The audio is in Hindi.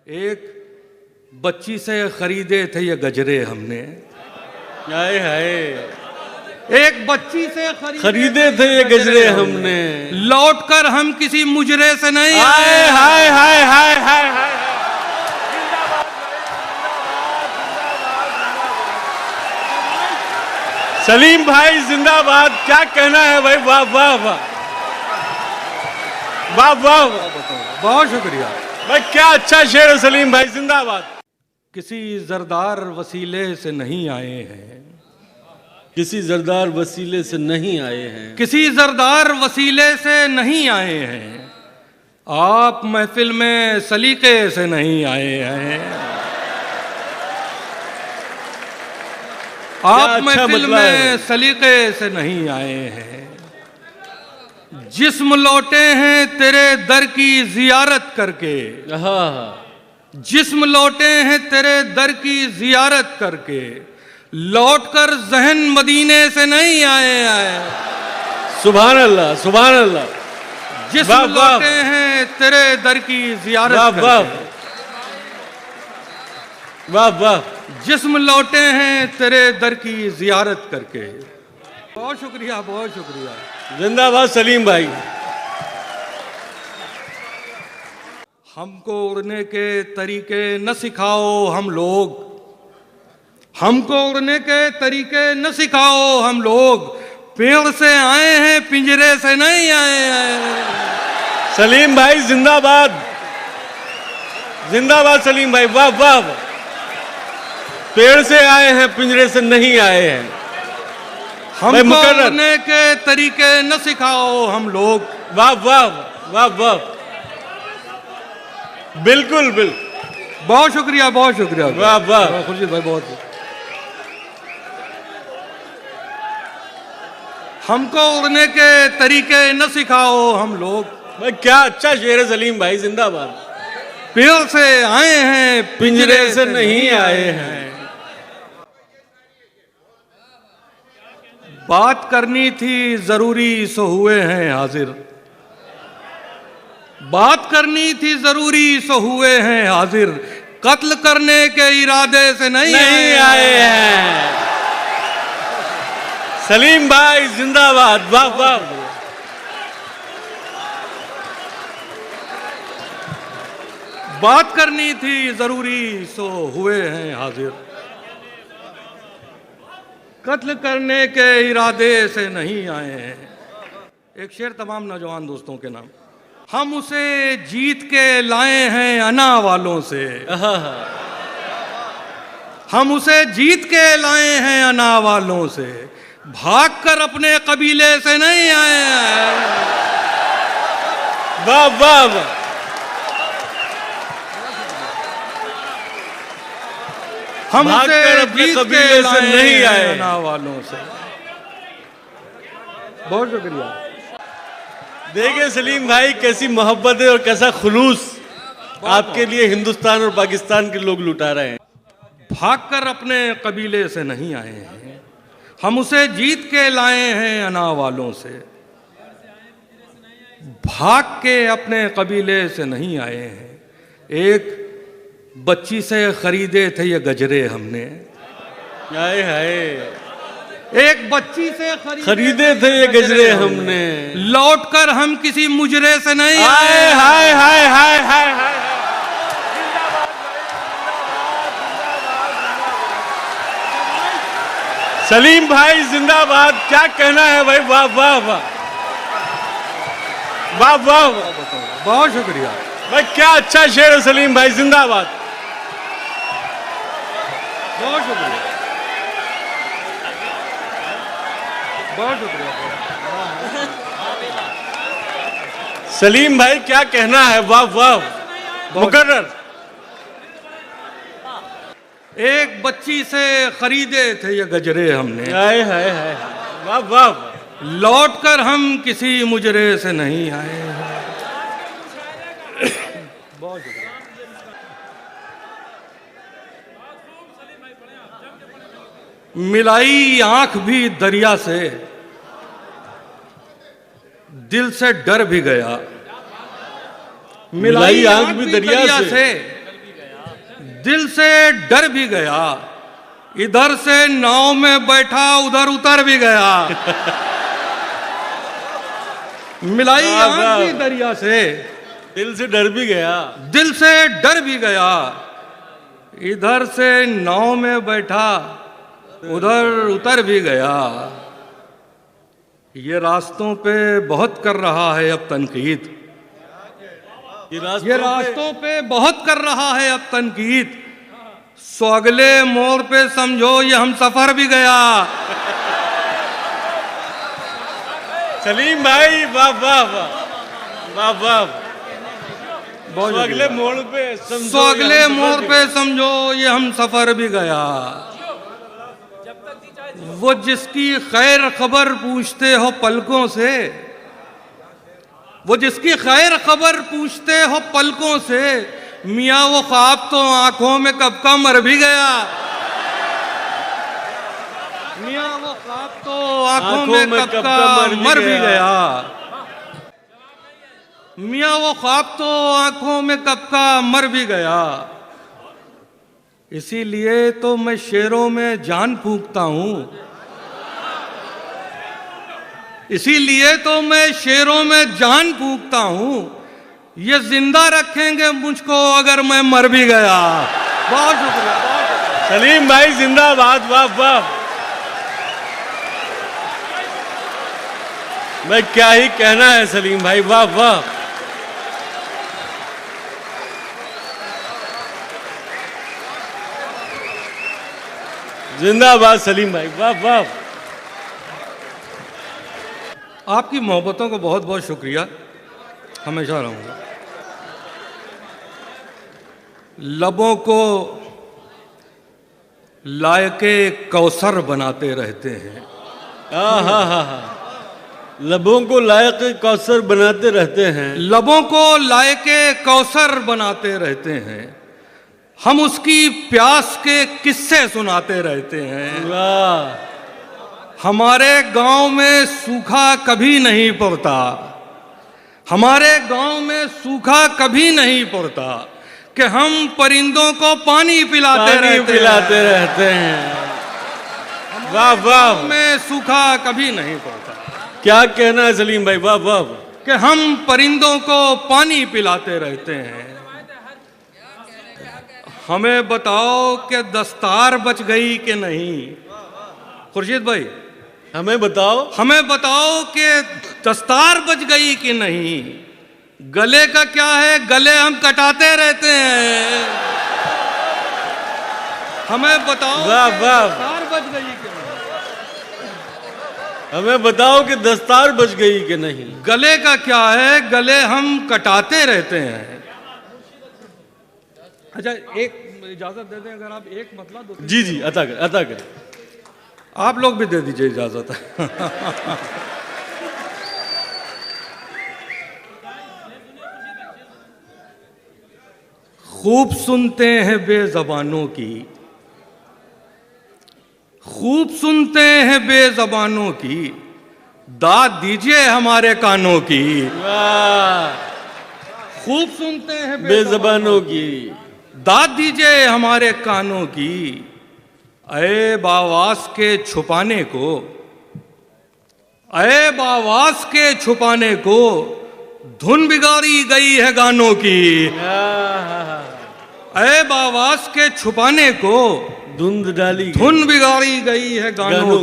एक बच्ची से खरीदे थे ये गजरे हमने। हाय हाय, एक बच्ची से खरीदे थे ये गजरे हमने, लौट कर हम किसी मुजरे से नहीं हाय आए। हाय हाय हाय हाय हाय। सलीम भाई जिंदाबाद। क्या कहना है भाई, वाह वाह वाह वाह वाह वाह। बहुत शुक्रिया भाई, क्या अच्छा शेर है सलीम भाई, जिंदाबाद। किसी जरदार वसीले से नहीं आए हैं, किसी जरदार वसीले से नहीं आए हैं, किसी जरदार वसीले से नहीं आए हैं, आप महफिल में सलीके से नहीं आए हैं। आप अच्छा महफिल मतलब है। में सलीके से नहीं आए हैं। जिस्म लौटे हैं तेरे दर की जियारत करके, जिस्म लौटे हैं तेरे दर की जियारत करके, लौटकर जहन मदीने से नहीं आए। सुभान अल्लाह सुभान अल्लाह। जिस्म वाह, वाह। लौटे हैं तेरे दर की जियारत वाह वाह करके, वाह वाह। जिस्म लौटे हैं तेरे दर की जियारत करके। बहुत शुक्रिया, बहुत शुक्रिया। जिंदाबाद सलीम भाई। हमको उड़ने के तरीके न सिखाओ हम लोग, हमको उड़ने के तरीके न सिखाओ हम लोग, पेड़ से आए हैं पिंजरे से नहीं आए। सलीम भाई जिंदाबाद, जिंदाबाद सलीम भाई, वाह वाह वाह। पेड़ से आए हैं पिंजरे से नहीं आए हैं। हमको उड़ने के तरीके न सिखाओ हम लोग। वाह वाह वाह वाह। बिल्कुल बिल्कुल। बहुत शुक्रिया, बहुत शुक्रिया। वाह वाह। खुर्शीद भाई बहुत। हमको उड़ने के तरीके न सिखाओ हम लोग। भाई क्या अच्छा शेर है सलीम भाई, जिंदाबाद। पेड़ से आए हैं पिंजरे से नहीं आए हैं। बात करनी थी जरूरी सो हुए हैं हाजिर, बात करनी थी जरूरी सो हुए हैं हाजिर, कत्ल करने के इरादे से नहीं आए हैं। सलीम भाई जिंदाबाद, वाह वाह। बात करनी थी जरूरी सो हुए हैं हाजिर, कत्ल करने के इरादे से नहीं आए हैं। एक शेर तमाम नौजवान दोस्तों के नाम। हम उसे जीत के लाए हैं अना वालों से, हम उसे जीत के लाए हैं अना वालों से, भागकर अपने कबीले से नहीं आए हैं। वाह वाह वाह। हम उसे अपने जीत कबीले के से नहीं आए अना वालों से। बहुत शुक्रिया। देखिए सलीम भाई, कैसी मोहब्बत है और कैसा खुलूस आपके लिए हिंदुस्तान और पाकिस्तान के लोग लुटा रहे हैं। भागकर अपने कबीले से नहीं आए हैं, हम उसे जीत के लाए हैं अना वालों से, भाग के अपने कबीले से नहीं आए हैं। एक बच्ची से खरीदे थे ये गजरे हमने। हाय हाय, एक बच्ची से खरीदे थे ये गजरे हमने, लौटकर हम किसी मुजरे से नहीं आए। हाय हाय हाय हाय हाय। सलीम भाई जिंदाबाद। क्या कहना है भाई, वाह वाह वाह वाह वाह वाह। बहुत शुक्रिया भाई, क्या अच्छा शेर है सलीम भाई, जिंदाबाद। बहुत शुक्रिया, बहुत शुक्रिया। सलीम भाई क्या कहना है, वाह वाह। मुकर्रर। एक बच्ची से खरीदे थे ये गजरे हमने। हाय हाय हाय, वाह वाह। लौटकर हम किसी मुजरे से नहीं आए हैं। बहुत शुक्रिया। मिलाई आंख भी दरिया से, दिल से डर भी गया। मिलाई आंख भी दरिया से, दिल से डर भी गया, इधर से नाव में बैठा उधर उतर भी गया। मिलाई वाह, आंख वाह। भी दरिया से, दिल से डर भी गया। दिल से डर भी गया, इधर से नाव में बैठा उधर उतर भी गया। ये रास्तों पे बहुत कर रहा है अब तनकीद, ये ये रास्तों पे बहुत कर रहा है अब तनकीद। सो अगले मोड़ पे समझो ये हम सफर भी गया। सलीम भाई वाह वाह वाह वाह वाह। बहुत तो अगले मोड़ पे सो अगले मोड़ पे समझो ये हम सफर भी गया। वो जिसकी खैर खबर पूछते हो पलकों से, वो जिसकी खैर खबर पूछते हो पलकों से, मियाँ वो ख्वाब तो आंखों में कब का मर भी गया। मियाँ वो ख्वाब तो आंखों में कब का मर भी गया। मियाँ वो ख्वाब तो आंखों में कब का मर भी गया। इसीलिए तो मैं शेरों में जान फूंकता हूँ, इसीलिए तो मैं शेरों में जान फूंकता हूँ। ये जिंदा रखेंगे मुझको अगर मैं मर भी गया। बहुत शुक्रिया, बहुत शुक्रिया। सलीम भाई जिंदाबाद वाह वाह। मैं क्या ही कहना है सलीम भाई वाह वाह। जिंदाबाद सलीम भाई वाह वाह। आपकी मोहब्बतों को बहुत बहुत शुक्रिया, हमेशा रहूंगा। लबों को लायके कौसर बनाते रहते हैं। हाँ। लबों को लायक कौसर बनाते रहते हैं। लबों को लायके कौसर बनाते रहते हैं। हम उसकी प्यास के किस्से सुनाते रहते हैं। वाह। हमारे गांव में सूखा कभी नहीं पड़ता, हमारे गांव में सूखा कभी नहीं पड़ता कि हम परिंदों को पानी पिलाते रहते हैं। वाह वाह। में सूखा कभी नहीं पड़ता। क्या कहना है सलीम भाई वाह वाह। कि हम परिंदों को पानी पिलाते रहते हैं। हमें बताओ कि दस्तार बच गई कि नहीं। खुर्शीद भाई हमें बताओ कि दस्तार बच गई कि नहीं। गले का क्या है, गले हम कटाते रहते हैं। हमें बताओ वाह कि वाह। दस्तार बच गई कि नहीं। हमें बताओ कि दस्तार बच गई कि नहीं। गले का क्या है, गले हम कटाते रहते हैं। अच्छा एक इजाजत दे दें, अगर आप एक मतलब दो। जी जी अता कर। आप लोग भी दे दीजिए इजाजत। खूब सुनते हैं बेज़बानों की, खूब सुनते हैं बेज़बानों की, दाद दीजिए हमारे कानों की। वाह। खूब सुनते हैं बेज़बानों की, दाद दीजिए हमारे कानों की। ऐब आवाज के छुपाने को, ऐब आवाज के छुपाने को, धुन बिगाड़ी गई है गानों की। ऐब आवाज के छुपाने को, धुन बिगाड़ी गई है गानों